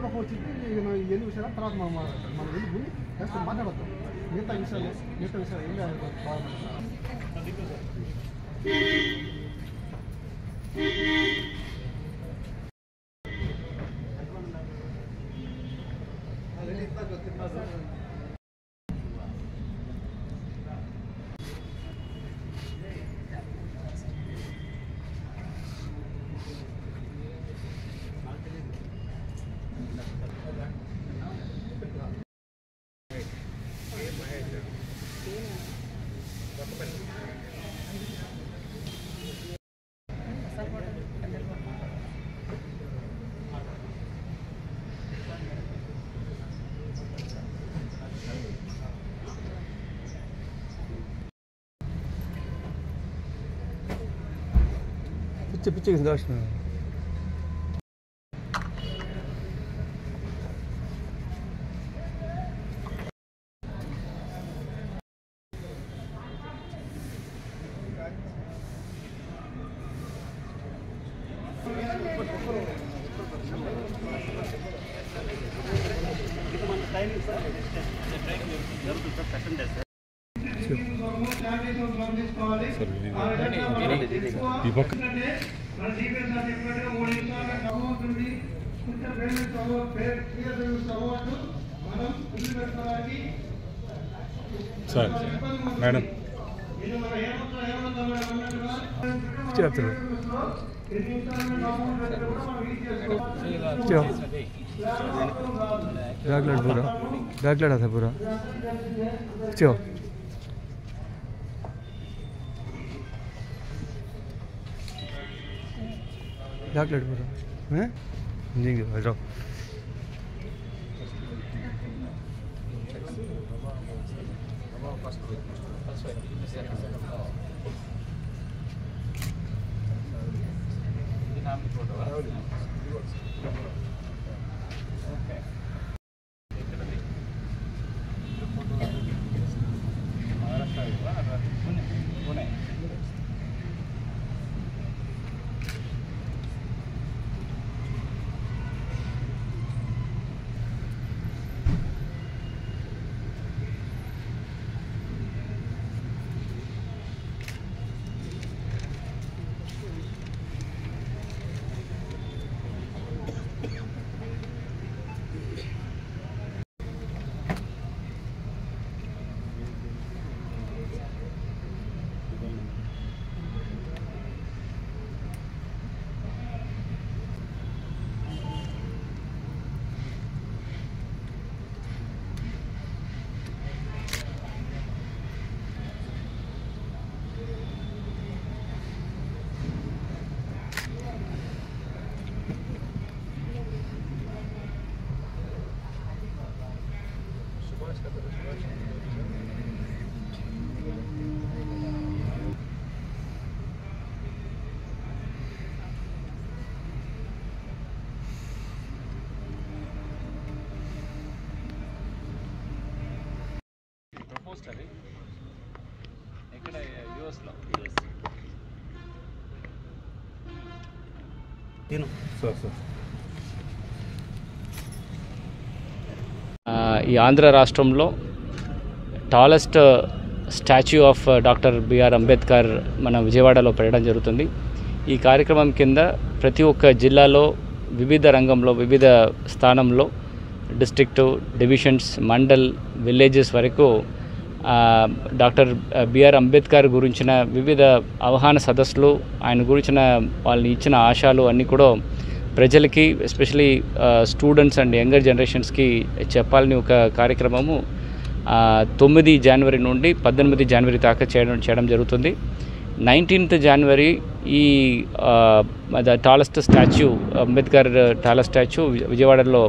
తలనొప్పి వచ్చింది ఎన్ని విషయాలు తర్వాత మనం వెళ్ళి ముందు జస్ట్ మాట్లాడతాం మిగతా విషయాలు ఏం పిచ్చి దోషం సార్ మేడం చెప్తారు बैकलाइट आता पूरा चो बैकलाइट पूरा हैं जी जाओ అవి ఇక్కడ యూఎస్లో ఈ ఆంధ్ర రాష్ట్రంలో tallest statue of doctor BR Ambedkar మన విజయవాడలో పెట్టడం జరుగుతుంది. ఈ కార్యక్రమం కింద ప్రతి ఒక్క జిల్లాలో వివిధ రంగంలో వివిధ స్థానంలో డిస్ట్రిక్టు, డివిజన్స్, మండల్, విలేజెస్ వరకు డాక్టర్ బిఆర్ అంబేద్కర్ గురించిన వివిధ అవగాహన సదస్సులు, ఆయన గురించిన వాళ్ళు ఇచ్చిన ఆశయాలు అన్నీ కూడా ప్రజలకి, ఎస్పెషలీ స్టూడెంట్స్ అండ్ యంగర్ జనరేషన్స్కి చెప్పాలని ఒక కార్యక్రమము 9 జనవరి నుండి 18 జనవరి దాకా చేయడం జరుగుతుంది. 19th జనవరి ఈ tallest statue, Ambedkar tallest statue విజయవాడలో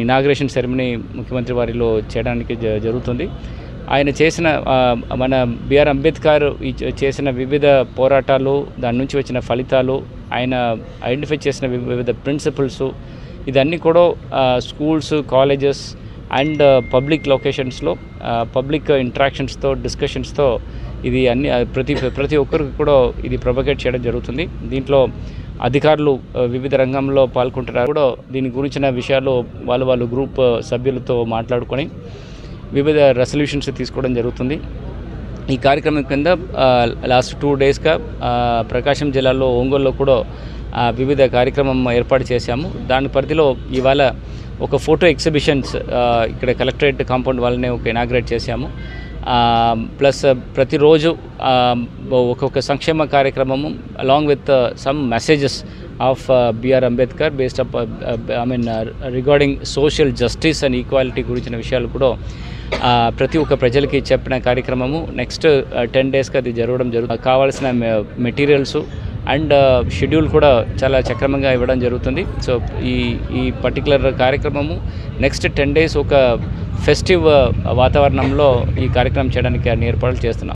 ఇనాగ్రేషన్ సెరమనీ ముఖ్యమంత్రి వారిలో చేయడానికి జరుగుతుంది. ఆయన చేసిన మన బిఆర్ అంబేద్కర్ చేసిన వివిధ పోరాటాలు, దాని నుంచి వచ్చిన ఫలితాలు, ఆయన ఐడెంటిఫై చేసిన వివిధ ప్రిన్సిపల్స్, ఇదన్నీ కూడా స్కూల్స్, కాలేజెస్ అండ్ పబ్లిక్ లొకేషన్స్లో పబ్లిక్ ఇంటరాక్షన్స్తో, డిస్కషన్స్తో ఇది అన్ని ప్రతి ఒక్కరికి కూడా ఇది ప్రొపగేట్ చేయడం జరుగుతుంది. దీంట్లో అధికారులు వివిధ రంగంలో పాల్గొంటున్నారు కూడా దీని గురించిన విషయాలు వాళ్ళు గ్రూప్ సభ్యులతో మాట్లాడుకొని వివిధ రెసల్యూషన్స్ తీసుకోవడం జరుగుతుంది. ఈ కార్యక్రమం కింద లాస్ట్ 2 డేస్గా ప్రకాశం జిల్లాలో ఒంగోలులో కూడా వివిధ కార్యక్రమం ఏర్పాటు చేశాము. దాని పరిధిలో ఇవాళ ఒక ఫోటో ఎగ్జిబిషన్స్ ఇక్కడ కలెక్టరేట్ కాంపౌండ్ వాళ్ళనే ఒక ఇనాగ్రేట్ చేశాము. ప్లస్ ప్రతిరోజు ఒక్కొక్క సంక్షేమ కార్యక్రమము along with some messages of BR Ambedkar based up regarding social justice and equality గురించిన విషయాలు కూడా ప్రతి ఒక్క ప్రజలకి చెప్పిన కార్యక్రమము నెక్స్ట్ 10 డేస్కి అది జరగడం జరుగుతుంది. కావాల్సిన మెటీరియల్స్ అండ్ షెడ్యూల్ కూడా చాలా చక్రమంగా ఇవ్వడం జరుగుతుంది. సో ఈ పర్టికులర్ కార్యక్రమము నెక్స్ట్ 10 డేస్ ఒక ఫెస్టివ్ వాతావరణంలో ఈ కార్యక్రమం చేయడానికి అన్ని ఏర్పాట్లు చేస్తున్నాం.